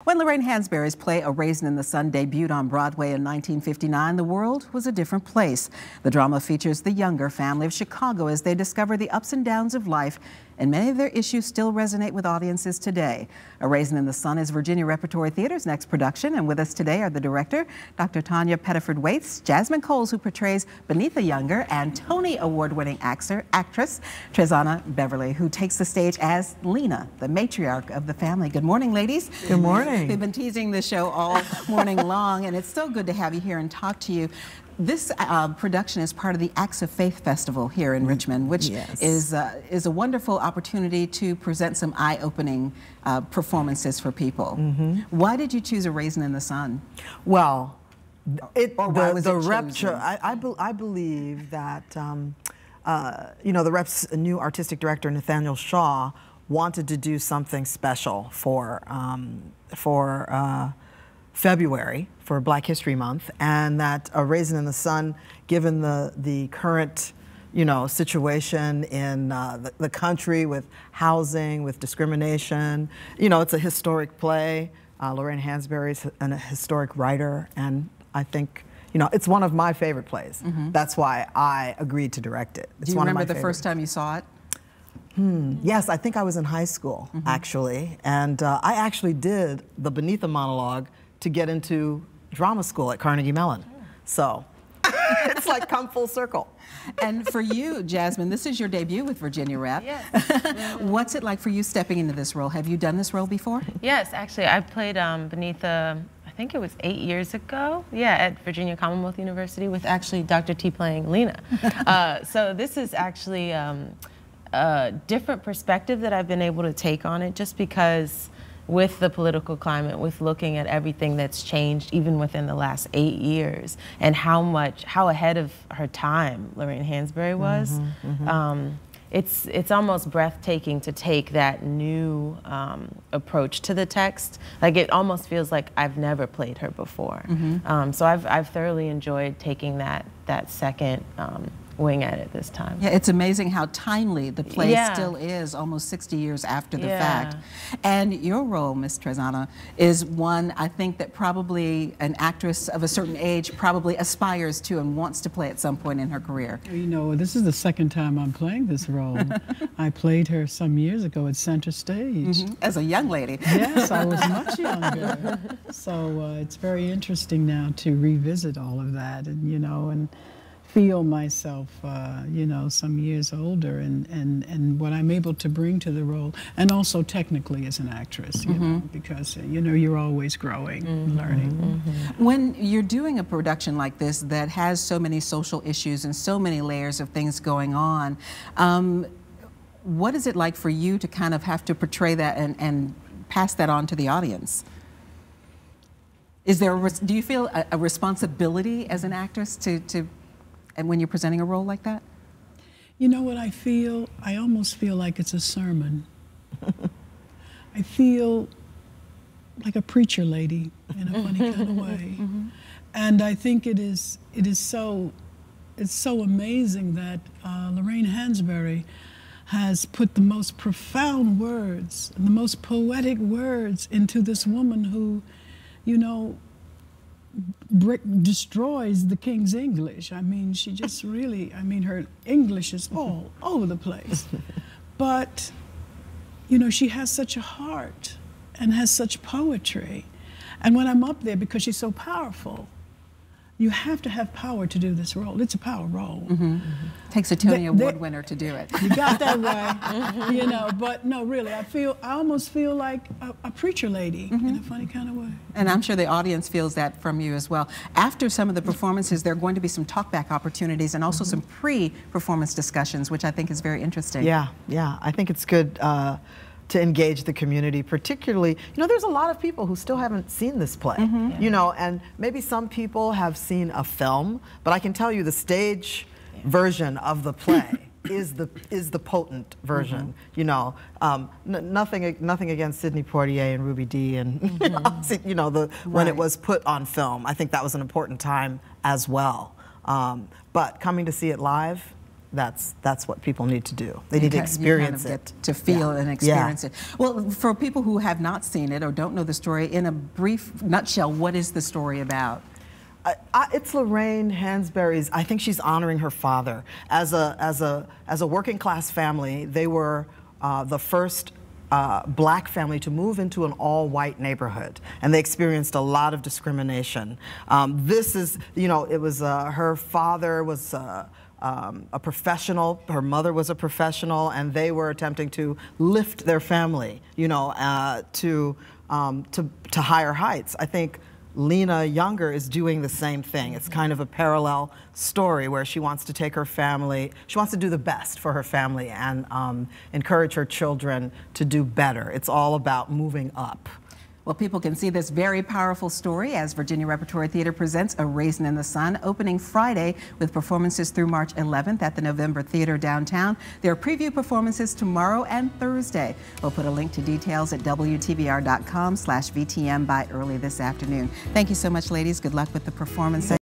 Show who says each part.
Speaker 1: When Lorraine Hansberry's play A Raisin in the Sun debuted on Broadway in 1959, the world was a different place. The drama features the Younger family of Chicago as they discover the ups and downs of life, and many of their issues still resonate with audiences today. A Raisin in the Sun is Virginia Repertory Theater's next production, and with us today are the director, Dr. Tanya Pettiford-Waits, Jasmine Coles, who portrays Beneatha Younger, and Tony Award-winning actress Trezana Beverly, who takes the stage as Lena, the matriarch of the family. Good morning, ladies.
Speaker 2: Good morning.
Speaker 1: We've been teasing the show all morning long, and it's so good to have you here and talk to you. This production is part of the Acts of Faith Festival here in Richmond, which is a wonderful opportunity to present some eye-opening performances for people. Why did you choose A Raisin in the Sun?
Speaker 2: Well,
Speaker 1: the
Speaker 2: rupture. I believe that you know, the rep's new artistic director Nathaniel Shaw wanted to do something special for February, for Black History Month, and that A Raisin in the Sun, given the current, you know, situation in the country with housing, with discrimination, you know, it's a historic play. Lorraine Hansberry's a historic writer, and I think, you know, it's one of my favorite plays. That's why I agreed to direct it. It's
Speaker 1: Do you
Speaker 2: one
Speaker 1: remember
Speaker 2: of my
Speaker 1: the first time you saw it?
Speaker 2: Yes, I think I was in high school, actually, and I actually did the Beneatha monologue to get into drama school at Carnegie Mellon. So it's like come full circle.
Speaker 1: And for you, Jasmine, this is your debut with Virginia Rep.
Speaker 3: Yes.
Speaker 1: What's it like for you stepping into this role? Have you done this role before?
Speaker 3: Yes, actually, I played Beneatha, I think it was 8 years ago, yeah, at Virginia Commonwealth University with actually Dr. T playing Lena. So this is actually a different perspective that I've been able to take on it, just because with the political climate, with looking at everything that's changed even within the last 8 years, and how ahead of her time Lorraine Hansberry was, it's almost breathtaking to take that new approach to the text. Like, it almost feels like I've never played her before. So I've thoroughly enjoyed taking that second wing at it this time.
Speaker 1: Yeah, it's amazing how timely the play still is, almost 60 years after the fact. And your role, Miss Trezana, is one I think that probably an actress of a certain age probably aspires to and wants to play at some point in her career.
Speaker 4: You know, this is the second time I'm playing this role. I played her some years ago at Center Stage.
Speaker 1: As a young lady.
Speaker 4: Yes, I was much younger. So it's very interesting now to revisit all of that, and you know, and feel myself, you know, some years older, and what I'm able to bring to the role, and also technically as an actress, you know, because, you know, you're always growing, learning.
Speaker 1: When you're doing a production like this that has so many social issues and so many layers of things going on, what is it like for you to kind of have to portray that and pass that on to the audience? Is there do you feel a responsibility as an actress and when you're presenting a role like that?
Speaker 4: You know what I feel? I almost feel like it's a sermon. I feel like a preacher lady in a funny kind of way. And I think it's so amazing that Lorraine Hansberry has put the most profound words and the most poetic words into this woman who, you know, destroys the King's English. I mean, she just really, I mean, her English is all over the place. But, you know, she has such a heart and has such poetry. And when I'm up there, because she's so powerful, you have to have power to do this role. It's a power role.
Speaker 1: Takes a Tony Award winner to do it.
Speaker 4: You got that right. You know, but no, really, I almost feel like a preacher lady in a funny kind of way.
Speaker 1: And I'm sure the audience feels that from you as well. After some of the performances, there are going to be some talkback opportunities and also some pre-performance discussions, which I think is very interesting.
Speaker 2: Yeah, I think it's good to engage the community, particularly, you know, there's a lot of people who still haven't seen this play, you know, and maybe some people have seen a film, but I can tell you the stage version of the play is the potent version, you know. Nothing against Sidney Poitier and Ruby Dee and you know, when it was put on film. I think that was an important time as well. But coming to see it live, that's what people need to do. They need to experience it.
Speaker 1: To feel and experience it. Well, for people who have not seen it or don't know the story, in a brief nutshell, what is the story about?
Speaker 2: It's Lorraine Hansberry's. I think she's honoring her father. As a working class family, they were the first black family to move into an all-white neighborhood, and they experienced a lot of discrimination. This is, you know, it was her father was a professional, her mother was a professional, and they were attempting to lift their family, you know, to higher heights. I think Lena Younger is doing the same thing. It's kind of a parallel story where she wants to take her family, she wants to do the best for her family and encourage her children to do better. It's all about moving up.
Speaker 1: Well, people can see this very powerful story as Virginia Repertory Theater presents A Raisin in the Sun, opening Friday with performances through March 11th at the November Theater downtown. There are preview performances tomorrow and Thursday. We'll put a link to details at WTVR.com/VTM by early this afternoon. Thank you so much, ladies. Good luck with the performance.